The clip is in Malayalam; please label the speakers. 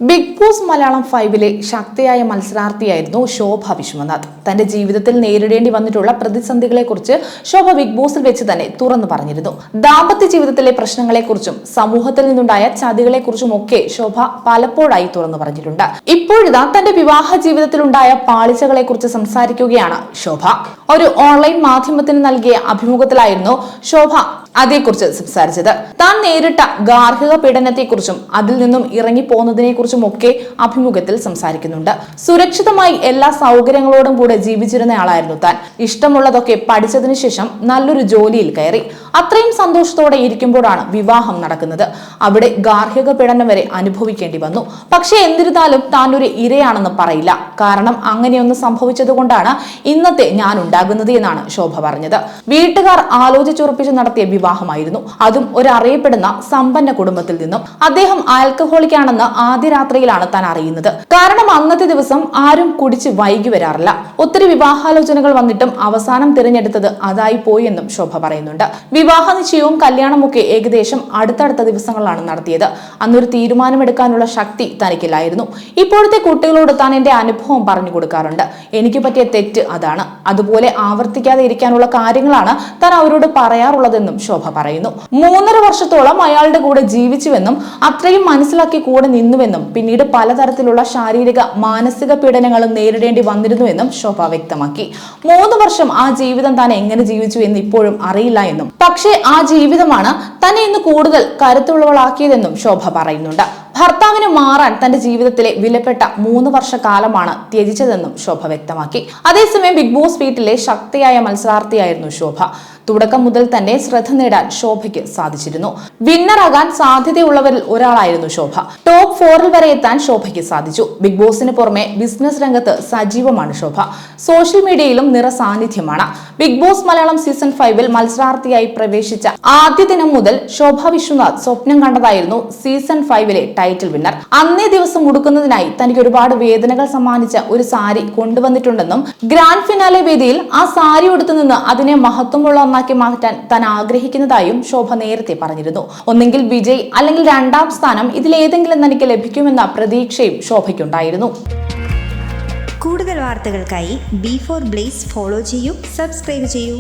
Speaker 1: ബിഗ് ബോസ് മലയാളം 5-ലെ ശക്തിയായ മത്സരാർത്ഥിയായിരുന്നു ശോഭ വിശ്വനാഥ്. തന്റെ ജീവിതത്തിൽ നേരിടേണ്ടി വന്നിട്ടുള്ള പ്രതിസന്ധികളെക്കുറിച്ച് ശോഭ ബിഗ് ബോസിൽ വെച്ച് തന്നെ തുറന്നു പറഞ്ഞിരുന്നു. ദാമ്പത്യ ജീവിതത്തിലെ പ്രശ്നങ്ങളെക്കുറിച്ചും സമൂഹത്തിൽ നിന്നുണ്ടായ ചതികളെക്കുറിച്ചും ഒക്കെ ശോഭ പലപ്പോഴായി തുറന്നു പറഞ്ഞിട്ടുണ്ട്. ഇപ്പോഴിതാ തന്റെ വിവാഹ ജീവിതത്തിലുണ്ടായ പാളിച്ചകളെക്കുറിച്ച് സംസാരിക്കുകയാണ് ശോഭ. ഒരു ഓൺലൈൻ മാധ്യമത്തിന് നൽകിയ അഭിമുഖത്തിലായിരുന്നു ശോഭ അതേക്കുറിച്ച് സംസാരിച്ചത്. താൻ നേരിട്ട ഗാർഹിക പീഡനത്തെക്കുറിച്ചും അതിൽ നിന്നും ഇറങ്ങിപ്പോന്നതിനെ കുറിച്ചും ഒക്കെ അഭിമുഖത്തിൽ സംസാരിക്കുന്നുണ്ട്. സുരക്ഷിതമായി എല്ലാ സൗകര്യങ്ങളോടും കൂടെ ജീവിച്ചിരുന്നയാളായിരുന്നു താൻ. ഇഷ്ടമുള്ളതൊക്കെ പഠിച്ചതിനു ശേഷം നല്ലൊരു ജോലിയിൽ കയറി. അത്രയും സന്തോഷത്തോടെ ഇരിക്കുമ്പോഴാണ് വിവാഹം നടക്കുന്നത്. അവിടെ ഗാർഹിക പീഡനം വരെ അനുഭവിക്കേണ്ടി വന്നു. പക്ഷെ എന്നിരുന്നാലും താൻ ഒരു ഇരയാണെന്ന് പറയില്ല. കാരണം അങ്ങനെയൊന്ന് സംഭവിച്ചതുകൊണ്ടാണ് ഇന്നത്തെ ഞാൻ ഉണ്ടാകുന്നത് എന്നാണ് ശോഭ പറഞ്ഞത്. വീട്ടുകാർ ആലോചിച്ചുറപ്പിച്ച് നടത്തിയ വിവാഹമായിരുന്നു. അതും ഒരു അറിയപ്പെടുന്ന സമ്പന്ന കുടുംബത്തിൽ നിന്നും. അദ്ദേഹം ആൽക്കഹോളിക് ആണെന്ന് ആദ്യ രാത്രിയിലാണ് താൻ അറിയുന്നത്. കാരണം അന്നത്തെ ദിവസം ആരും കുടിച്ച് വൈകി വരാറില്ല. ഒത്തിരി വിവാഹാലോചനകൾ വന്നിട്ടും അവസാനം തിരഞ്ഞെടുത്തത് അതായി പോയി എന്നും ശോഭ പറയുന്നുണ്ട്. വിവാഹ നിശ്ചയവും കല്യാണമൊക്കെ ഏകദേശം അടുത്തടുത്ത ദിവസങ്ങളാണ് നടത്തിയത്. അന്നൊരു തീരുമാനമെടുക്കാനുള്ള ശക്തി തനിക്കില്ലായിരുന്നു. ഇപ്പോഴത്തെ കുട്ടികളോട് താൻ എന്റെ അനുഭവം പറഞ്ഞു കൊടുക്കാറുണ്ട്. എനിക്ക് പറ്റിയ തെറ്റ് അതാണ്. അതുപോലെ ആവർത്തിക്കാതെ ഇരിക്കാനുള്ള കാര്യങ്ങളാണ് താൻ അവരോട് പറയാറുള്ളതെന്നും ശോഭ പറയുന്നു. 3.5 വർഷത്തോളം അയാളുടെ കൂടെ ജീവിച്ചുവെന്നും അത്രയും മനസ്സിലാക്കി കൂടെ നിന്നുവെന്നും പിന്നീട് പലതരത്തിലുള്ള ശാരീരിക മാനസിക പീഡനങ്ങളും നേരിടേണ്ടി വന്നിരുന്നുവെന്നും ശോഭ വ്യക്തമാക്കി. 3 വർഷം ആ ജീവിതം താൻ എങ്ങനെ ജീവിച്ചു എന്ന് ഇപ്പോഴും അറിയില്ല എന്നും പക്ഷേ ആ ജീവിതമാണ് തന്നെ ഇന്ന് കൂടുതൽ കരുത്തുള്ളവളാക്കിയതെന്നും ശോഭ പറയുന്നുണ്ട്. ഭർത്താവിന് മാറാൻ തന്റെ ജീവിതത്തിലെ വിലപ്പെട്ട 3 വർഷക്കാലമാണ് ത്യജിച്ചതെന്നും ശോഭ വ്യക്തമാക്കി. അതേസമയം ബിഗ് ബോസ് വീട്ടിലെ ശക്തിയായ മത്സരാർത്ഥിയായിരുന്നു ശോഭ. തുടക്കം മുതൽ തന്നെ ശ്രദ്ധ നേടാൻ ശോഭയ്ക്ക് സാധിച്ചിരുന്നു. വിന്നറാകാൻ സാധ്യതയുള്ളവരിൽ ഒരാളായിരുന്നു ശോഭ. ടോപ്പ് 4 വരെ എത്താൻ ശോഭയ്ക്ക് സാധിച്ചു. ബിഗ് ബോസിന് പുറമെ ബിസിനസ് രംഗത്ത് സജീവമാണ് ശോഭ. സോഷ്യൽ മീഡിയയിലും നിറ സാന്നിധ്യമാണ്. ബിഗ് ബോസ് മലയാളം സീസൺ 5-ൽ മത്സരാർത്ഥിയായി പ്രവേശിച്ച ആദ്യ ദിനം മുതൽ ശോഭ വിശ്വനാഥ് സ്വപ്നം കണ്ടതായിരുന്നു സീസൺ 5-ലെ ടൈറ്റിൽ വിന്നർ. അന്നേ ദിവസം ഉടുക്കുന്നതിനായി തനിക്ക് ഒരുപാട് വേദനകൾ സമ്മാനിച്ച ഒരു സാരി കൊണ്ടുവന്നിട്ടുണ്ടെന്നും ഗ്രാൻഡ് ഫിനാലെ വേദിയിൽ ആ സാരി ഉടുത്തു നിന്ന് അതിനെ മഹത്വമുള്ള ഒന്നാക്കി മാറ്റാൻ താൻ ആഗ്രഹിക്കുന്നതായും ശോഭ നേരത്തെ പറഞ്ഞിരുന്നു. ഒന്നെങ്കിൽ വിജയ് അല്ലെങ്കിൽ 2ാം സ്ഥാനം ഇതിലേതെങ്കിലും തനിക്ക് ലഭിക്കുമെന്ന പ്രതീക്ഷയും ശോഭയ്ക്കുണ്ടായിരുന്നു.
Speaker 2: കൂടുതൽ വാർത്തകൾക്കായി B4 Blaze ഫോളോ ചെയ്യൂ, സബ്സ്ക്രൈബ് ചെയ്യൂ.